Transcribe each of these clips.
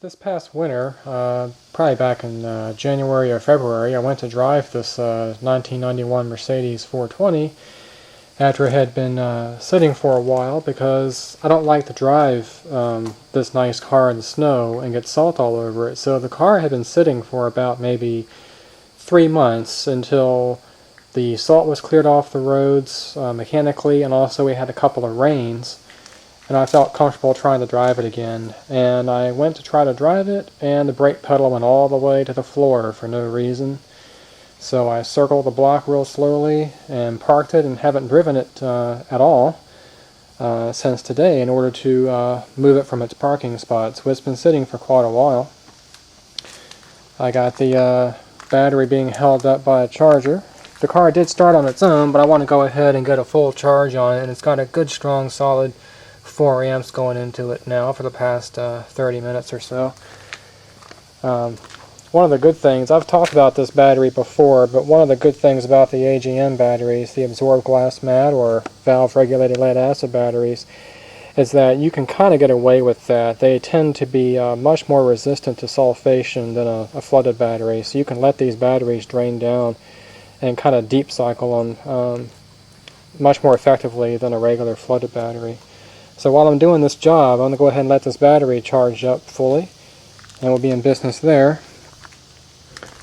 This past winter, probably back in January or February, I went to drive this 1991 Mercedes 420 after it had been sitting for a while because I don't like to drive this nice car in the snow and get salt all over it. So the car had been sitting for about maybe 3 months until the salt was cleared off the roads mechanically, and also we had a couple of rains. And I felt comfortable trying to drive it again. And I went to try to drive it, and the brake pedal went all the way to the floor for no reason. So I circled the block real slowly and parked it, and haven't driven it at all since today in order to move it from its parking spot. So it's been sitting for quite a while. I got the battery being held up by a charger. The car did start on its own, but I want to go ahead and get a full charge on it, and it's got a good, strong, solid 4 amps going into it now for the past 30 minutes or so. One of the good things, I've talked about this battery before, but one of the good things about the AGM batteries, the absorbed glass mat or valve regulated lead acid batteries, is that you can kind of get away with that. They tend to be much more resistant to sulfation than a flooded battery, so you can let these batteries drain down and kind of deep cycle them much more effectively than a regular flooded battery. So while I'm doing this job, I'm going to go ahead and let this battery charge up fully, and we'll be in business there.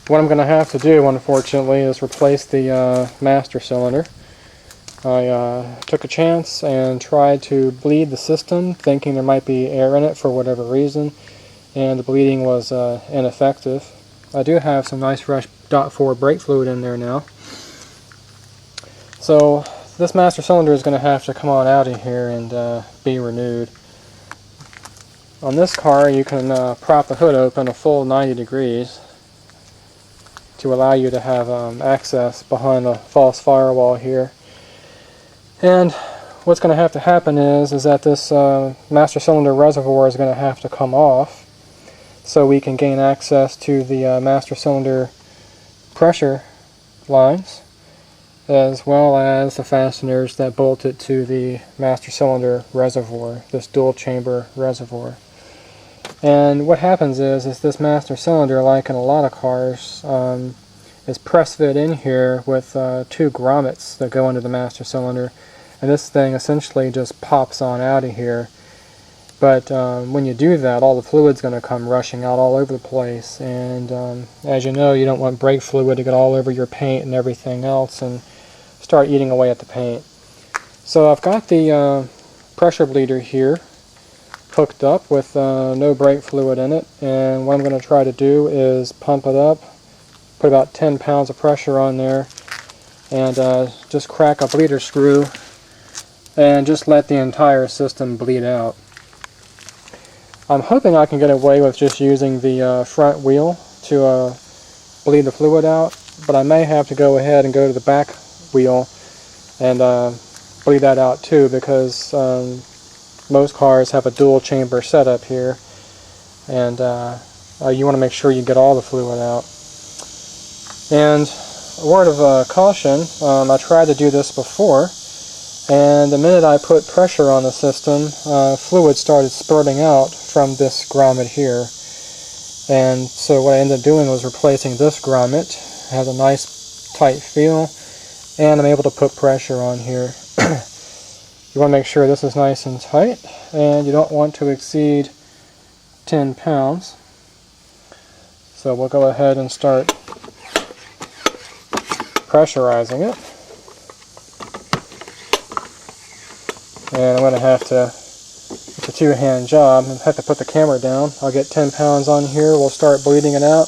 What I'm going to have to do, unfortunately, is replace the master cylinder. I took a chance and tried to bleed the system, thinking there might be air in it for whatever reason, and the bleeding was ineffective. I do have some nice fresh .4 brake fluid in there now. So this master cylinder is going to have to come on out of here and be renewed. On this car you can prop the hood open a full 90 degrees to allow you to have access behind the false firewall here. And what's going to happen is that this master cylinder reservoir is going to have to come off so we can gain access to the master cylinder pressure lines, as well as the fasteners that bolt it to the master cylinder reservoir, this dual chamber reservoir. And what happens is this master cylinder, like in a lot of cars, is press fit in here with 2 grommets that go into the master cylinder, and this thing essentially just pops on out of here. But when you do that, all the fluid's going to come rushing out all over the place, and as you know, you don't want brake fluid to get all over your paint and everything else and start eating away at the paint. So I've got the pressure bleeder here hooked up with no brake fluid in it, and what I'm going to try to do is pump it up, put about 10 pounds of pressure on there, and just crack a bleeder screw and just let the entire system bleed out. I'm hoping I can get away with just using the front wheel to bleed the fluid out, but I may have to go ahead and go to the back wheel and bleed that out too, because most cars have a dual chamber setup here, and you want to make sure you get all the fluid out. And a word of caution, I tried to do this before, and the minute I put pressure on the system, fluid started spurting out from this grommet here. And so what I ended up doing was replacing this grommet. It has a nice tight feel, and I'm able to put pressure on here. You want to make sure this is nice and tight, and you don't want to exceed 10 pounds. So we'll go ahead and start pressurizing it. And I'm going to have to, it's a two-hand job, I have to put the camera down. I'll get 10 pounds on here, we'll start bleeding it out,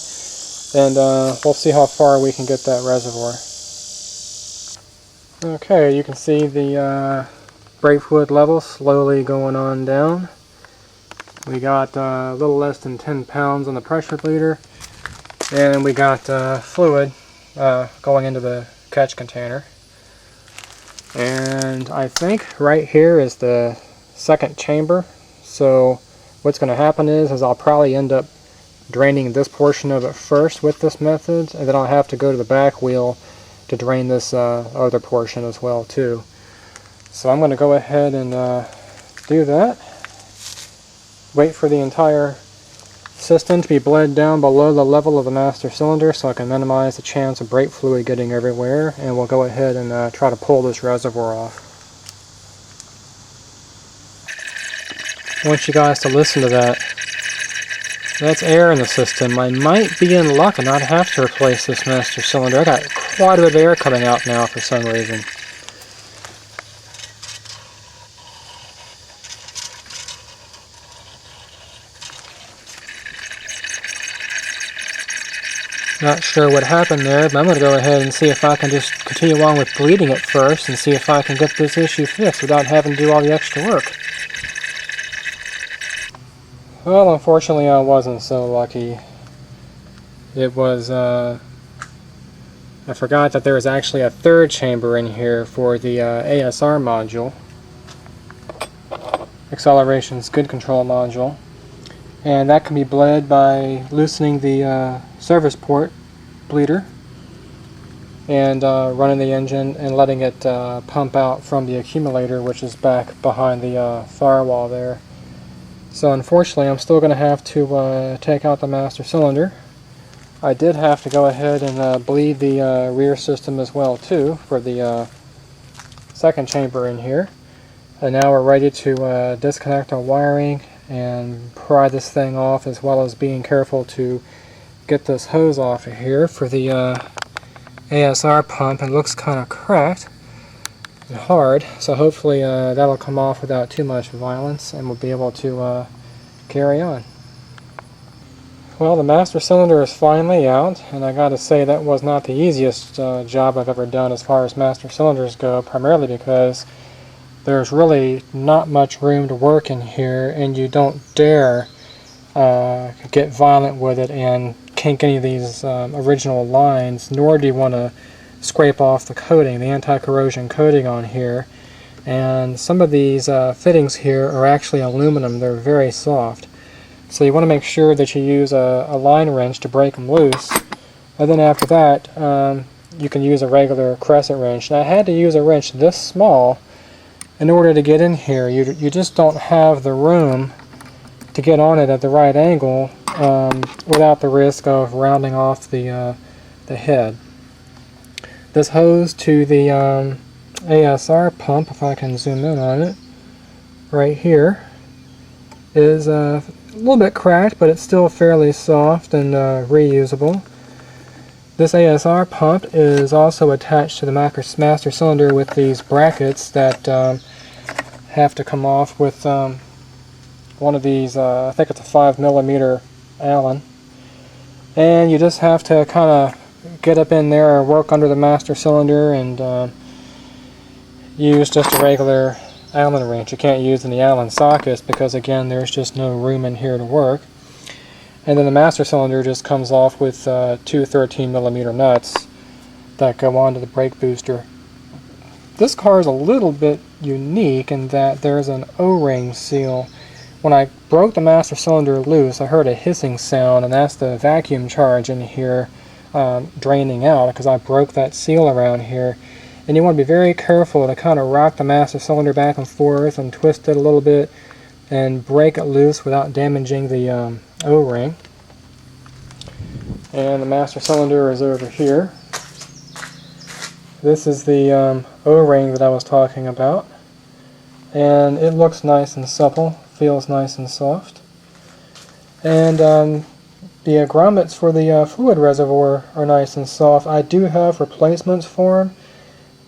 and we'll see how far we can get that reservoir. Okay, you can see the brake fluid level slowly going on down. We got a little less than 10 pounds on the pressure bleeder, and we got fluid going into the catch container. And I think right here is the second chamber. So what's going to happen is I'll probably end up draining this portion of it first with this method, and then I'll have to go to the back wheel to drain this other portion as well too. So I'm going to go ahead and do that. Wait for the entire piston to be bled down below the level of the master cylinder so I can minimize the chance of brake fluid getting everywhere, and we'll go ahead and try to pull this reservoir off. I want you guys to listen to that. That's air in the system. I might be in luck and not have to replace this master cylinder. I got quite a bit of air coming out now for some reason. Not sure what happened there, but I'm going to go ahead and see if I can just continue on with bleeding it first and see if I can get this issue fixed without having to do all the extra work. Well, unfortunately I wasn't so lucky. It was, I forgot that there was actually a third chamber in here for the ASR module. Acceleration Skid Control module. And that can be bled by loosening the service port bleeder and running the engine and letting it pump out from the accumulator, which is back behind the firewall there. So unfortunately I'm still going to have to take out the master cylinder. I did have to go ahead and bleed the rear system as well too for the second chamber in here. And now we're ready to disconnect our wiring and pry this thing off, as well as being careful to get this hose off of here for the ASR pump. It looks kind of cracked and hard, so hopefully that'll come off without too much violence and we'll be able to carry on. Well, the master cylinder is finally out, and I gotta say that was not the easiest job I've ever done as far as master cylinders go, primarily because there's really not much room to work in here, and you don't dare get violent with it and kink any of these original lines, nor do you want to scrape off the coating, the anti-corrosion coating on here. And some of these fittings here are actually aluminum. They're very soft. So you want to make sure that you use a line wrench to break them loose. And then after that, you can use a regular crescent wrench. And I had to use a wrench this small in order to get in here. You just don't have the room to get on it at the right angle without the risk of rounding off the head. This hose to the ASR pump, if I can zoom in on it, right here, is a little bit cracked, but it's still fairly soft and reusable. This ASR pump is also attached to the master cylinder with these brackets that have to come off with one of these, I think it's a 5mm Allen. And you just have to kind of get up in there or work under the master cylinder and use just a regular Allen wrench. You can't use any Allen sockets because, again, there's just no room in here to work. And then the master cylinder just comes off with two 13mm nuts that go onto the brake booster. This car is a little bit unique in that there's an O-ring seal. When I broke the master cylinder loose, I heard a hissing sound, and that's the vacuum charge in here draining out, because I broke that seal around here. And you want to be very careful to kind of rock the master cylinder back and forth and twist it a little bit and break it loose without damaging the O-ring. And the master cylinder is over here. This is the O-ring that I was talking about, and it looks nice and supple, feels nice and soft. And the grommets for the fluid reservoir are nice and soft. I do have replacements for them,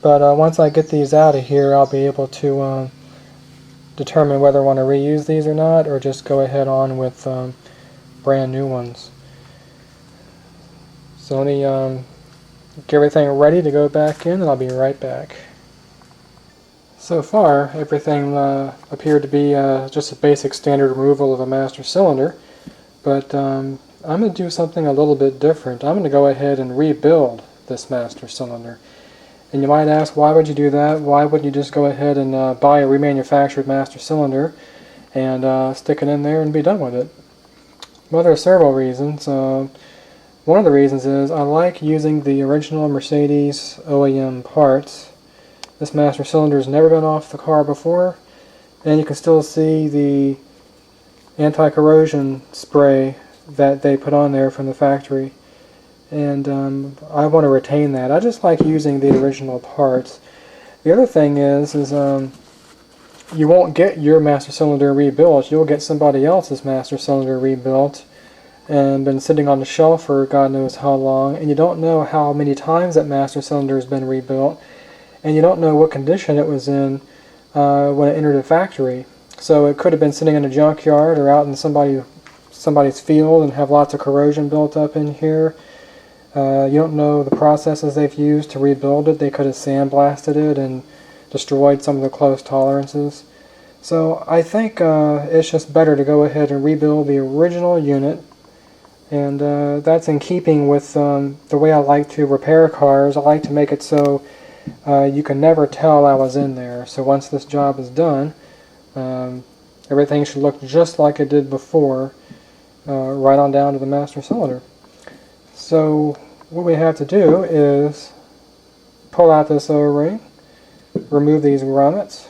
but once I get these out of here, I'll be able to determine whether I want to reuse these or not, or just go ahead on with brand new ones. So let me get everything ready to go back in, and I'll be right back. So far, everything appeared to be just a basic standard removal of a master cylinder, but I'm going to do something a little bit different. I'm going to go ahead and rebuild this master cylinder. And you might ask, why would you do that? Why wouldn't you just go ahead and buy a remanufactured master cylinder and stick it in there and be done with it? Well, there are several reasons. One of the reasons is I like using the original Mercedes OEM parts. This master cylinder has never been off the car before, and you can still see the anti-corrosion spray that they put on there from the factory, and I want to retain that. I just like using the original parts. The other thing is you won't get your master cylinder rebuilt. You'll get somebody else's master cylinder rebuilt and been sitting on the shelf for God knows how long, and you don't know how many times that master cylinder has been rebuilt, and you don't know what condition it was in when it entered the factory. So it could have been sitting in a junkyard or out in somebody's field and have lots of corrosion built up in here. You don't know the processes they've used to rebuild it. They could have sandblasted it and destroyed some of the close tolerances. So I think it's just better to go ahead and rebuild the original unit, and that's in keeping with the way I like to repair cars. I like to make it so you can never tell I was in there. So once this job is done, everything should look just like it did before, right on down to the master cylinder. So what we have to do is pull out this O-ring, remove these grommets,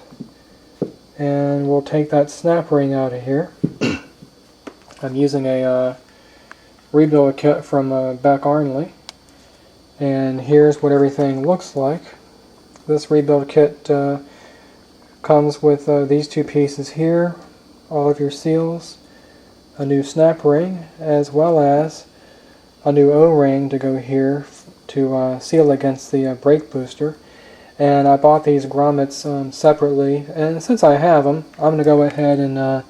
and we'll take that snap ring out of here. I'm using a rebuild kit from Beck Arnley, and here's what everything looks like. This rebuild kit comes with these two pieces here, all of your seals, a new snap ring, as well as a new O-ring to go here to seal against the brake booster. And I bought these grommets separately, and since I have them, I'm going to go ahead and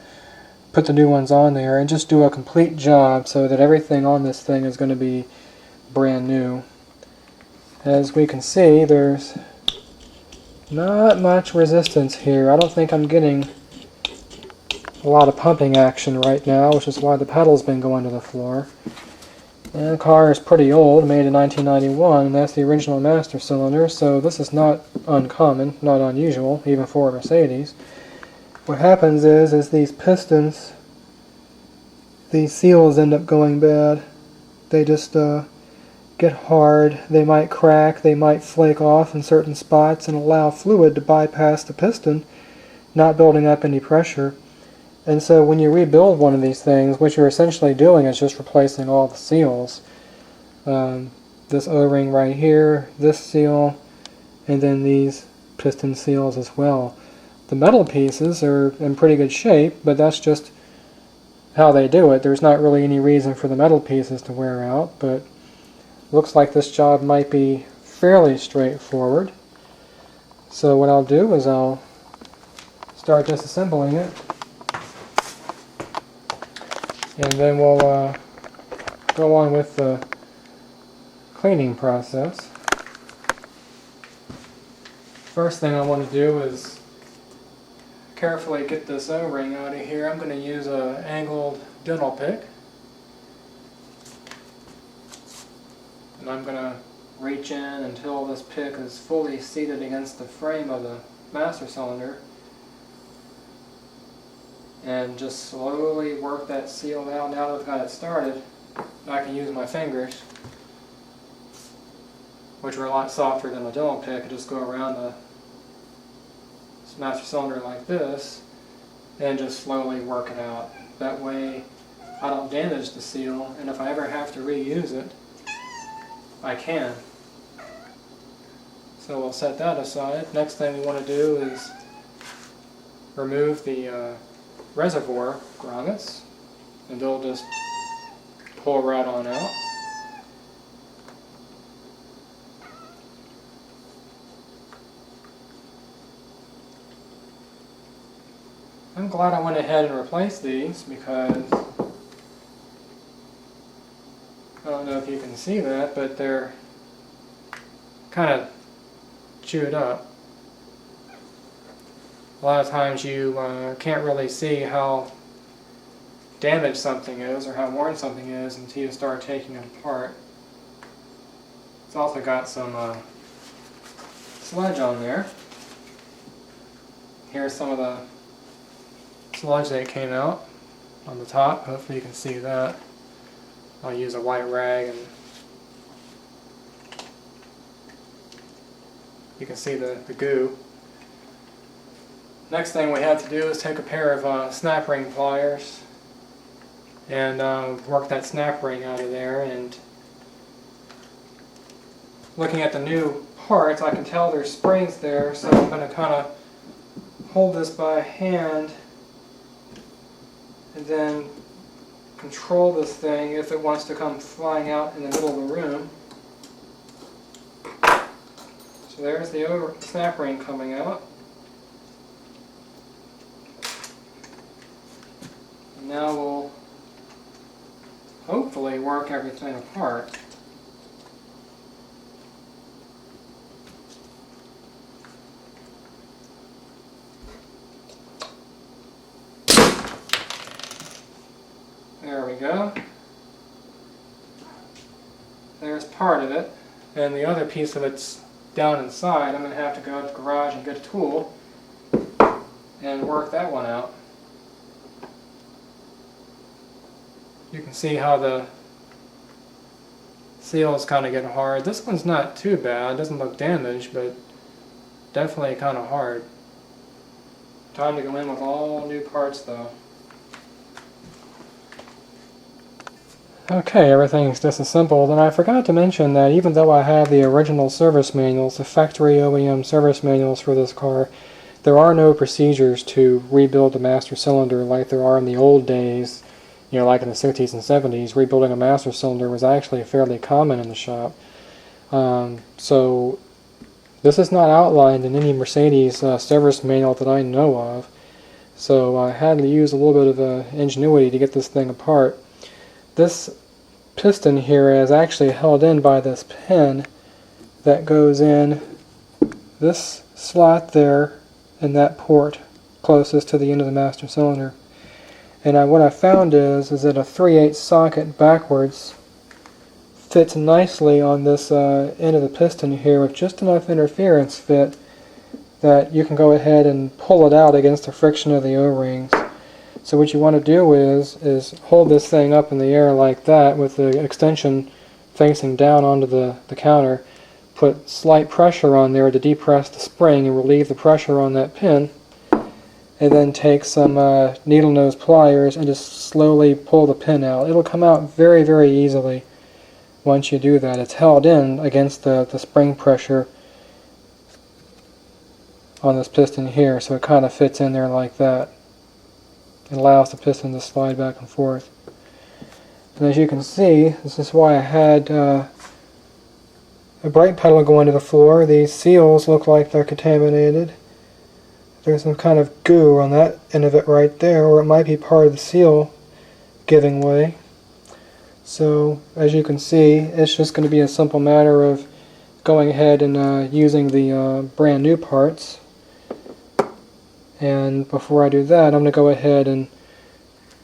put the new ones on there and just do a complete job so that everything on this thing is going to be brand new. As we can see, there's not much resistance here. I don't think I'm getting a lot of pumping action right now, which is why the pedal's been going to the floor. And the car is pretty old, made in 1991, and that's the original master cylinder, so this is not uncommon, not unusual, even for a Mercedes. What happens is these pistons, these seals end up going bad. They just get hard, they might crack, they might flake off in certain spots and allow fluid to bypass the piston, not building up any pressure. And so when you rebuild one of these things, what you're essentially doing is just replacing all the seals. This O-ring right here, this seal, and then these piston seals as well. The metal pieces are in pretty good shape, but that's just how they do it. There's not really any reason for the metal pieces to wear out, but looks like this job might be fairly straightforward. So what I'll do is I'll start disassembling it, and then we'll go on with the cleaning process. First thing I want to do is carefully get this O-ring out of here. I'm going to use an angled dental pick, and I'm going to reach in until this pick is fully seated against the frame of the master cylinder, and just slowly work that seal out. Now that I've got it started, I can use my fingers, which are a lot softer than a dental pick, and just go around the master cylinder like this and just slowly work it out. That way I don't damage the seal, and if I ever have to reuse it, I can. So we'll set that aside. Next thing we want to do is remove the reservoir grommets, and they'll just pull right on out. I'm glad I went ahead and replaced these, because I don't know if you can see that, but they're kind of chewed up. A lot of times you can't really see how damaged something is or how worn something is until you start taking it apart. It's also got some sludge on there. Here's some of the sludge that came out on the top. Hopefully you can see that. I'll use a white rag and you can see the goo. Next thing we have to do is take a pair of snap ring pliers and work that snap ring out of there. And looking at the new parts, I can tell there's springs there, so I'm going to kind of hold this by hand and then control this thing if it wants to come flying out in the middle of the room. So there's the snap ring coming out. And now we'll hopefully work everything apart. There we go. There's part of it, and the other piece of it's down inside. I'm going to have to go to the garage and get a tool and work that one out. You can see how the seal is kind of getting hard. This one's not too bad. It doesn't look damaged, but definitely kind of hard. Time to go in with all new parts though. Okay, everything's disassembled, and I forgot to mention that even though I have the original service manuals, the factory OEM service manuals for this car, there are no procedures to rebuild the master cylinder like there are in the old days. You know, like in the 60s and 70s, rebuilding a master cylinder was actually fairly common in the shop. So this is not outlined in any Mercedes service manual that I know of. So I had to use a little bit of ingenuity to get this thing apart. This piston here is actually held in by this pin that goes in this slot there in that port closest to the end of the master cylinder. And what I found is that a 3/8 socket backwards fits nicely on this end of the piston here with just enough interference fit that you can go ahead and pull it out against the friction of the O-rings. So what you want to do is hold this thing up in the air like that with the extension facing down onto the counter, put slight pressure on there to depress the spring and relieve the pressure on that pin, and then take some needle nose pliers and just slowly pull the pin out. It'll come out very, very easily once you do that. It's held in against the spring pressure on this piston here, so it kind of fits in there like that. It allows the piston to slide back and forth. And as you can see, this is why I had a brake pedal go into the floor. These seals look like they're contaminated. There's some kind of goo on that end of it right there, or it might be part of the seal giving way. So as you can see, it's just going to be a simple matter of going ahead and using the brand new parts. And before I do that, I'm going to go ahead and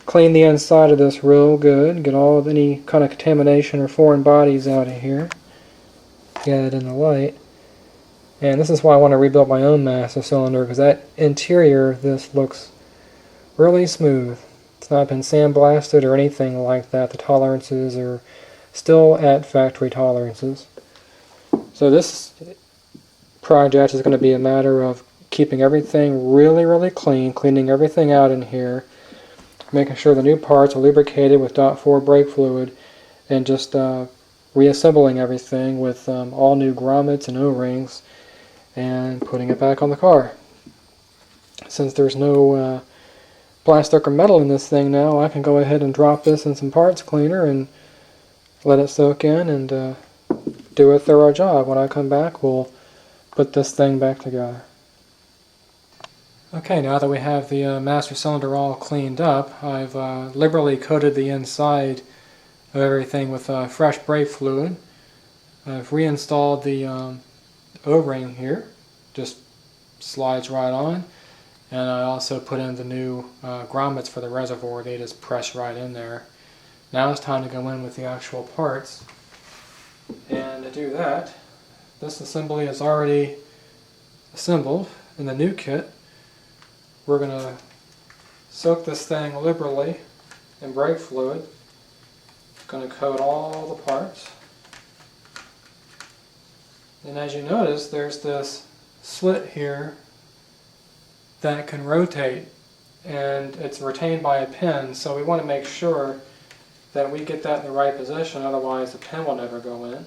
clean the inside of this real good, get all of any kind of contamination or foreign bodies out of here, get it in the light. And this is why I want to rebuild my own master cylinder, because that interior of this looks really smooth. It's not been sandblasted or anything like that. The tolerances are still at factory tolerances. So this project is going to be a matter of keeping everything really, really clean, cleaning everything out in here, making sure the new parts are lubricated with .4 brake fluid, and just reassembling everything with all new grommets and O-rings and putting it back on the car. Since there's no plastic or metal in this thing now, I can go ahead and drop this in some parts cleaner and let it soak in and do a thorough job. When I come back, we'll put this thing back together. Okay, now that we have the master cylinder all cleaned up, I've liberally coated the inside of everything with fresh brake fluid. I've reinstalled the O-ring here, just slides right on, and I also put in the new grommets for the reservoir. They just press right in there. Now it's time to go in with the actual parts, and to do that, this assembly is already assembled in the new kit. We're going to soak this thing liberally in brake fluid. Going to coat all the parts. And as you notice, there's this slit here that can rotate, and it's retained by a pin, so we want to make sure that we get that in the right position, otherwise the pin will never go in.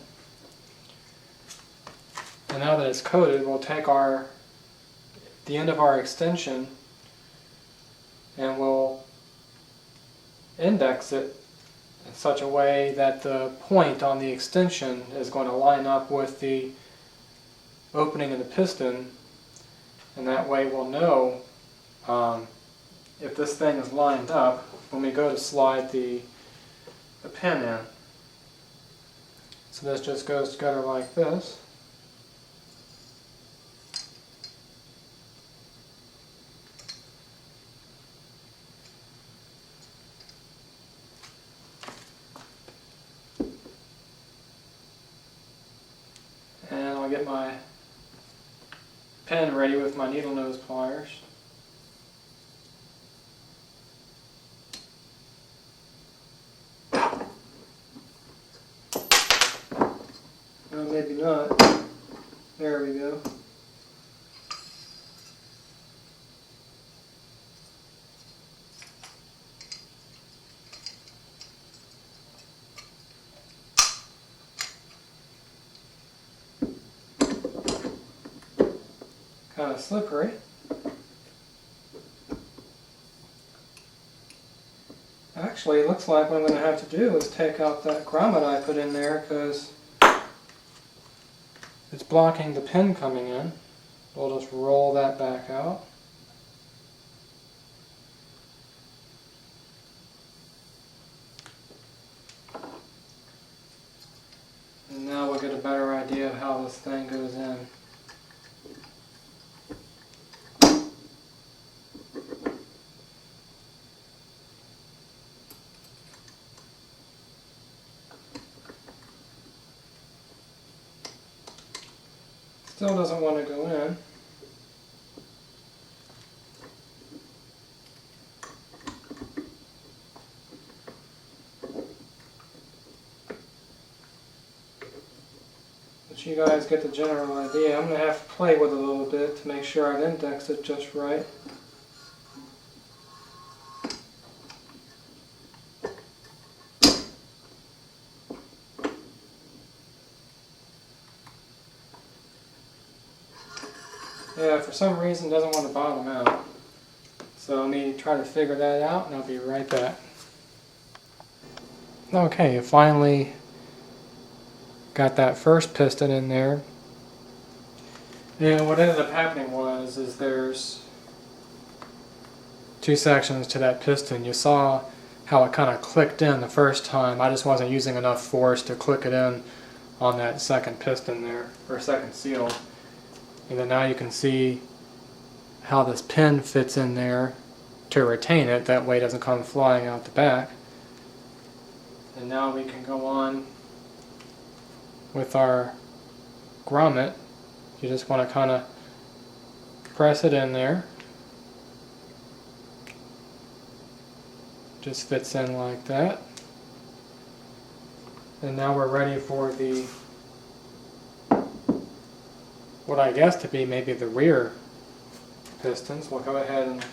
And now that it's coated, we'll take the end of our extension and we'll index it in such a way that the point on the extension is going to line up with the opening of the piston, and that way we'll know if this thing is lined up when we go to slide the pin in. So this just goes together like this. And I'll get my pin ready with my needle nose pliers. No, maybe not. There we go. Kind of slippery. Actually, it looks like what I'm going to have to do is take out that grommet I put in there because it's blocking the pin coming in. We'll just roll that back out. And now we'll get a better idea of how this thing goes in. Still doesn't want to go in. But you guys get the general idea. I'm going to have to play with it a little bit to make sure I've indexed it just right. Yeah, for some reason it doesn't want to bottom out. So let me try to figure that out and I'll be right back. Okay, finally got that first piston in there. And what ended up happening is there's two sections to that piston. You saw how it kind of clicked in the first time. I just wasn't using enough force to click it in on that second piston there, or second seal. And then now you can see how this pin fits in there to retain it, that way it doesn't come flying out the back. And now we can go on with our grommet. You just want to kind of press it in there. Just fits in like that. And now we're ready for what I guess to be maybe the rear pistons. We'll go ahead and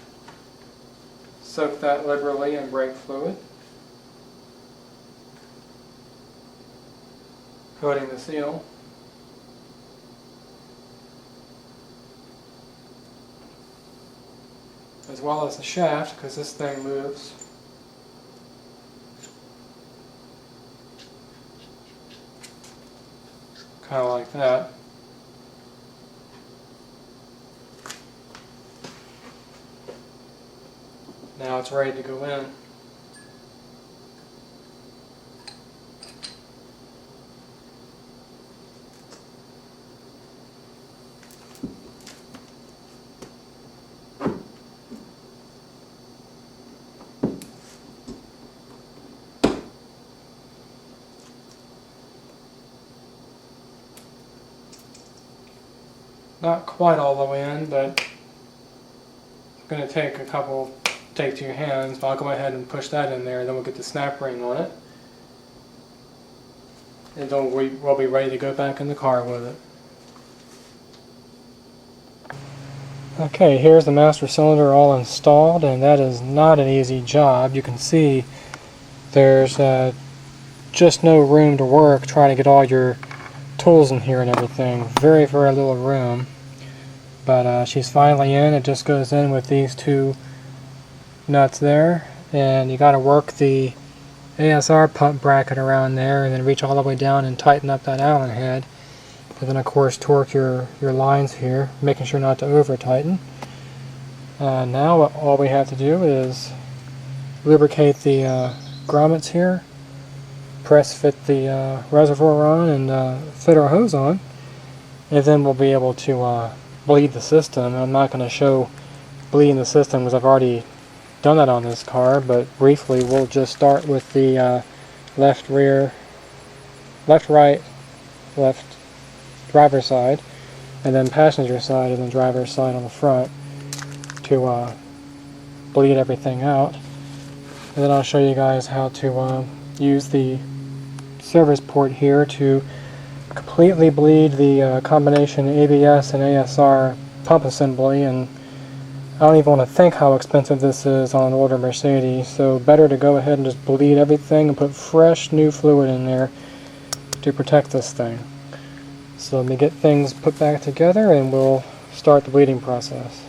soak that liberally in brake fluid. Coating the seal. As well as the shaft, because this thing moves. Kind of like that. Now it's ready to go in. Not quite all the way in, but it's going to take two hands, but I'll go ahead and push that in there, then we'll get the snap ring on it. And then we'll be ready to go back in the car with it. Okay, here's the master cylinder all installed, and that is not an easy job. You can see there's just no room to work trying to get all your tools in here and everything. Very, very little room. But she's finally in. It just goes in with these two nuts there, and you got to work the ASR pump bracket around there and then reach all the way down and tighten up that Allen head, and then of course torque your lines here, making sure not to over tighten. Now all we have to do is lubricate the grommets here, press fit the reservoir on, and fit our hose on, and then we'll be able to bleed the system. I'm not going to show bleeding the system because I've already done that on this car, but briefly we'll just start with the left rear, left right, left driver's side, and then passenger side, and then driver's side on the front to bleed everything out. And then I'll show you guys how to use the service port here to completely bleed the combination ABS and ASR pump assembly. And I don't even want to think how expensive this is on an older Mercedes, so better to go ahead and just bleed everything and put fresh new fluid in there to protect this thing. So let me get things put back together and we'll start the bleeding process.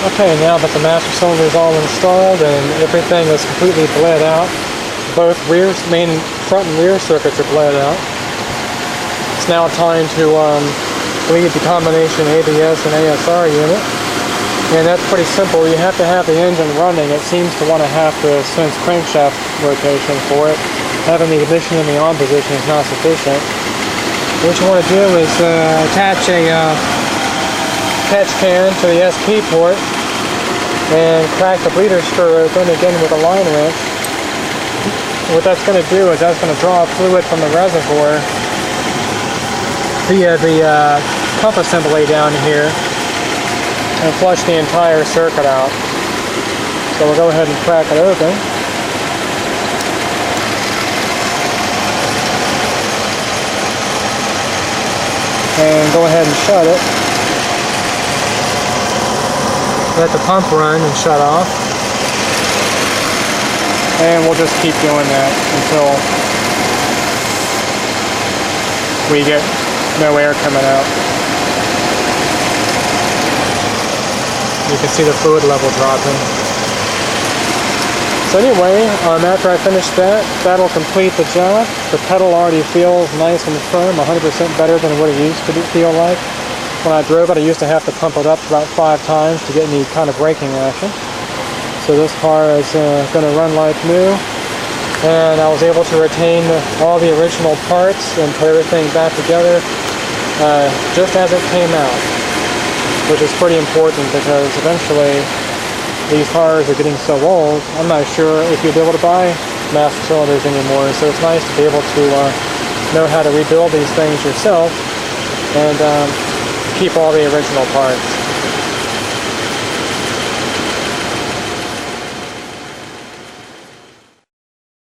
Okay, now that the master cylinder is all installed and everything is completely bled out, both main front and rear circuits are bled out. It's now time to bleed the combination ABS and ASR unit. And that's pretty simple. You have to have the engine running. It seems to want to have to sense crankshaft rotation for it. Having the ignition in the on position is not sufficient. What you want to do is attach a catch can to the SP port and crack the bleeder screw open again with a line wrench. What that's going to do is that's going to draw fluid from the reservoir via the pump assembly down here and flush the entire circuit out. So we'll go ahead and crack it open. And go ahead and shut it. Let the pump run and shut off. And we'll just keep doing that until we get no air coming out. You can see the fluid level dropping. So anyway, after I finish that, that'll complete the job. The pedal already feels nice and firm, 100% better than what it used to feel like. When I drove it, I used to have to pump it up about 5 times to get any kind of braking action. So this car is going to run like new. And I was able to retain all the original parts and put everything back together just as it came out, which is pretty important because eventually these cars are getting so old, I'm not sure if you'll be able to buy master cylinders anymore. So it's nice to be able to know how to rebuild these things yourself and keep all the original parts.